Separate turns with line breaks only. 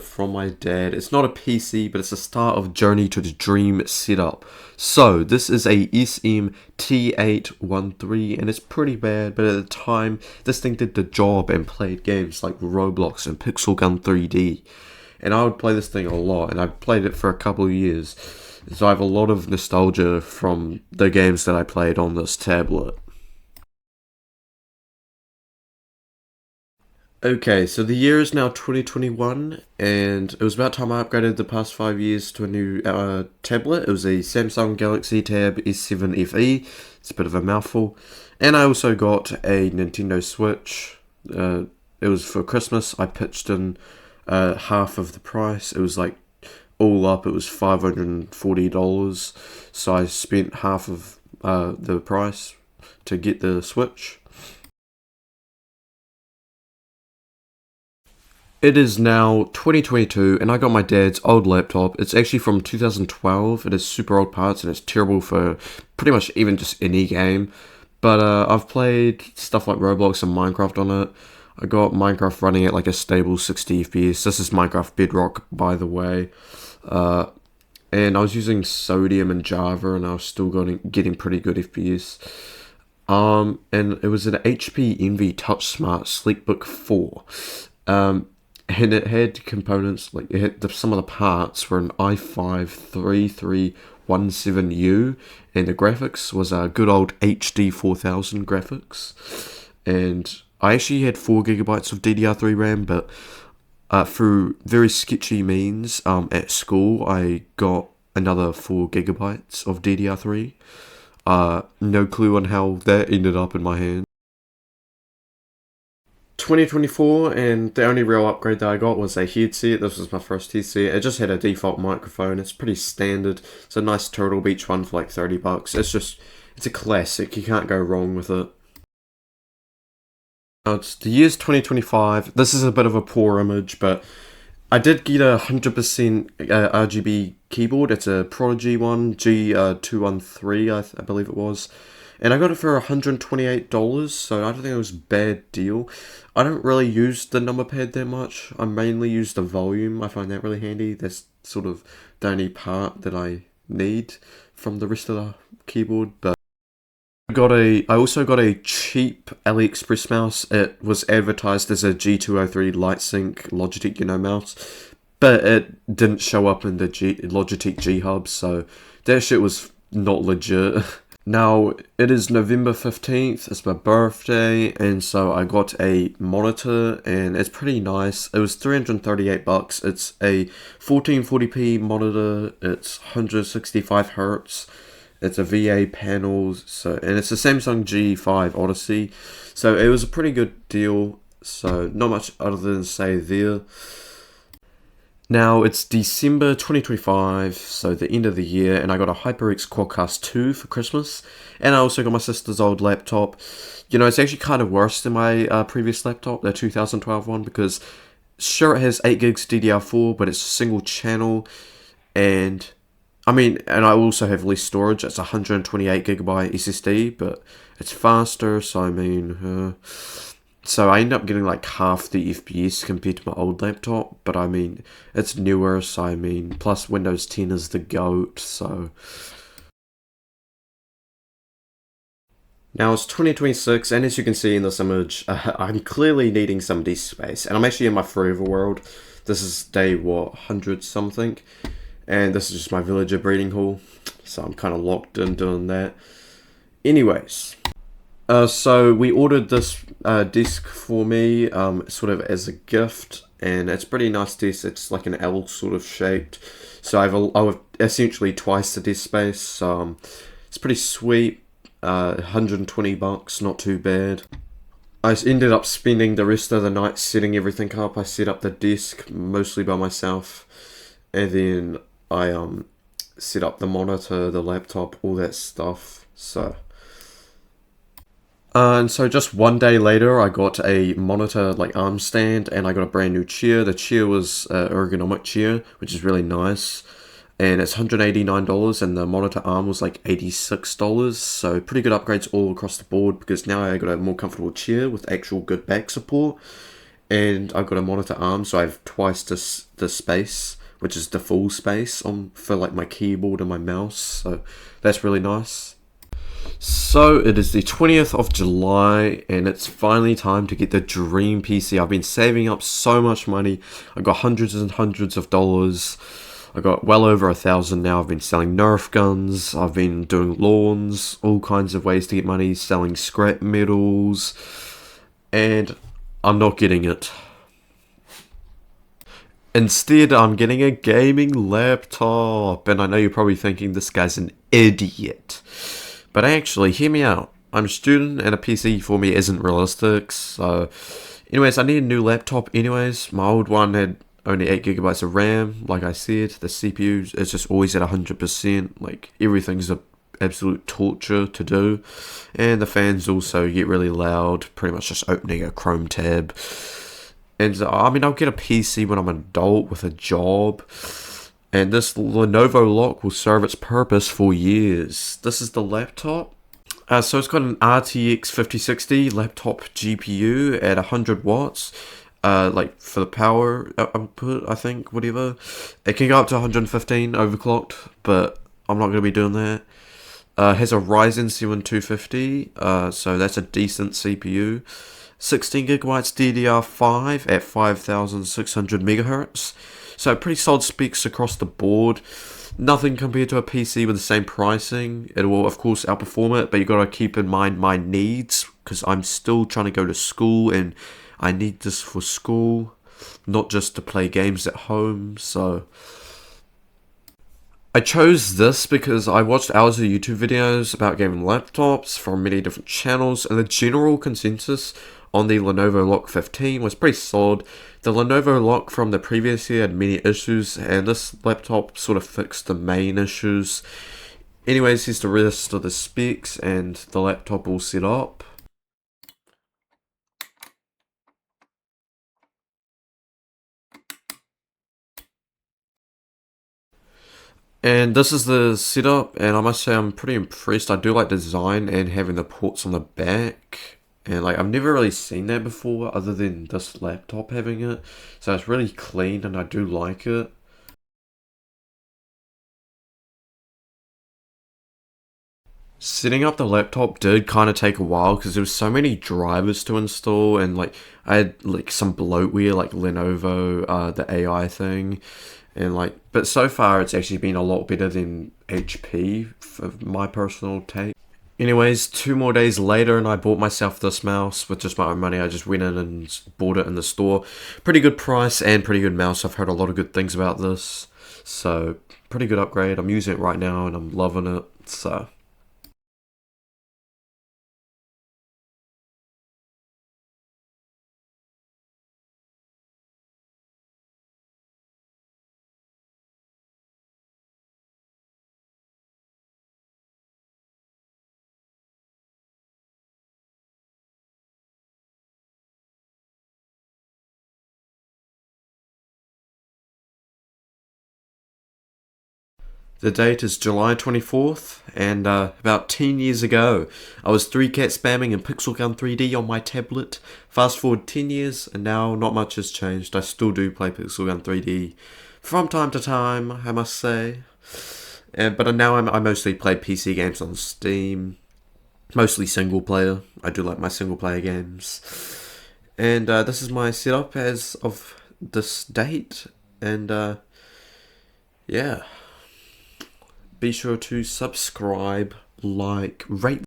from my dad. It's not a PC, but it's the start of Journey to the Dream setup. So this is a SMT813 and it's pretty bad, but at the time this thing did the job and played games like Roblox and Pixel Gun 3D. And I would play this thing a lot, and I played it for a couple of years. So I have a lot of nostalgia from the games that I played on this tablet. Okay, so the year is now 2021, and it was about time I upgraded the past 5 years to a new tablet. It was a Samsung Galaxy Tab S7 FE. It's a bit of a mouthful. And I also got a Nintendo Switch. It was for Christmas. I pitched in half of the price. It was like all up, it was $540. So I spent half of the price to get the Switch. It is now 2022 and I got my dad's old laptop. It's actually from 2012. It has super old parts and it's terrible for pretty much even just any game. But I've played stuff like Roblox and Minecraft on it. I got Minecraft running at like a stable 60 FPS. This is Minecraft Bedrock, by the way. Uh, and I was using Sodium and Java and I was still getting pretty good FPS. And it was an HP Envy TouchSmart Sleekbook 4. Um, and it had components like some of the parts were an i5 3317U, and the graphics was a good old HD 4000 graphics. And I actually had 4 gigabytes of DDR3 RAM, but through very sketchy means at school, I got another 4 gigabytes of DDR3. No clue on how that ended up in my hands. 2024, and the only real upgrade that I got was a headset. This was my first headset. It just had a default microphone. It's pretty standard. It's a nice Turtle Beach one for like $30. It's a classic. You can't go wrong with it. Now it's the year's 2025. This is a bit of a poor image, but I did get a 100% RGB keyboard. It's a Prodigy one, G213, I believe it was. And I got it for $128, so I don't think it was a bad deal. I don't really use the number pad that much. I mainly use the volume. I find that really handy. That's sort of the only part that I need from the rest of the keyboard. But I also got a cheap AliExpress mouse. It was advertised as a G203 LightSync Logitech, mouse, but it didn't show up in the Logitech G Hub, so that shit was not legit. Now, it is November 15th, it's my birthday, and so I got a monitor, and it's pretty nice. It was $338. It's a 1440p monitor, it's 165 hertz, it's a VA panel, and it's a Samsung G5 Odyssey, so it was a pretty good deal, so not much other than say there. Now, it's December 2025, so the end of the year, and I got a HyperX Quadcast 2 for Christmas, and I also got my sister's old laptop. It's actually kind of worse than my previous laptop, the 2012 one, because sure, it has 8 gigs DDR4, but it's a single channel, and I also have less storage. It's 128 gigabyte SSD, but it's faster, so so I end up getting like half the FPS compared to my old laptop, but it's newer, so plus Windows 10 is the GOAT, so. Now it's 2026, and as you can see in this image, I'm clearly needing some desk space, and I'm actually in my forever world. This is day, 100 something, and this is just my villager breeding hall, so I'm kind of locked in doing that. Anyways. So we ordered this desk for me, sort of as a gift, and it's a pretty nice desk. It's like an L sort of shaped, so I've essentially twice the desk space. So it's pretty sweet. $120, not too bad. I ended up spending the rest of the night setting everything up. I set up the desk mostly by myself, and then I set up the monitor, the laptop, all that stuff. And so just one day later, I got a monitor like arm stand, and I got a brand new chair. The chair was an ergonomic chair, which is really nice, and it's $189, and the monitor arm was like $86. So pretty good upgrades all across the board, because now I got a more comfortable chair with actual good back support. and I've got a monitor arm, so I have twice the space, which is the full space on for like my keyboard and my mouse. So that's really nice. So it is the 20th of July, and it's finally time to get the dream PC. I've been saving up so much money. I got hundreds and hundreds of dollars. I got well over 1,000 now. I've been selling Nerf guns. I've been doing lawns, all kinds of ways to get money, selling scrap metals, and I'm not getting it. Instead, I'm getting a gaming laptop, and I know you're probably thinking this guy's an idiot. But actually, hear me out. I'm a student, and a PC for me isn't realistic, so... Anyways, I need a new laptop anyways. My old one had only 8GB of RAM, like I said. The CPU is just always at 100%, like, everything's a absolute torture to do. And the fans also get really loud, pretty much just opening a Chrome tab. And, I mean, I'll get a PC when I'm an adult with a job. And this Lenovo Lock will serve its purpose for years. This is the laptop. So it's got an RTX 5060 laptop GPU at 100 watts. Like for the power output, I think, whatever. It can go up to 115 overclocked, but I'm not going to be doing that. It has a Ryzen 7 250, so that's a decent CPU. 16GB DDR5 at 5600 megahertz. So pretty solid specs across the board. Nothing compared to a PC with the same pricing. It will of course outperform it, but you got to keep in mind my needs, because I'm still trying to go to school and I need this for school, not just to play games at home. So I chose this because I watched hours of YouTube videos about gaming laptops from many different channels, and the general consensus on the Lenovo Lock 15 was pretty solid. The Lenovo Lock from the previous year had many issues, and this laptop sort of fixed the main issues. Anyways, here's the rest of the specs and the laptop all set up. And this is the setup, and I must say I'm pretty impressed. I do like the design and having the ports on the back. And like, I've never really seen that before other than this laptop having it. So it's really clean and I do like it. Setting up the laptop did kind of take a while because there was so many drivers to install, and like I had like some bloatware like Lenovo, the AI thing, and like, but so far it's actually been a lot better than HP for my personal take. Anyways, 2 more days later, and I bought myself this mouse with just my own money. I just went in and bought it in the store. Pretty good price and pretty good mouse. I've heard a lot of good things about this. So, pretty good upgrade. I'm using it right now and I'm loving it. So, the date is July 24th, and about 10 years ago, I was 3-cat spamming in Pixel Gun 3D on my tablet. Fast forward 10 years, and now not much has changed. I still do play Pixel Gun 3D from time to time, I must say. But now I mostly play PC games on Steam, mostly single player. I do like my single player games. And this is my setup as of this date, and yeah. Be sure to subscribe, like, rate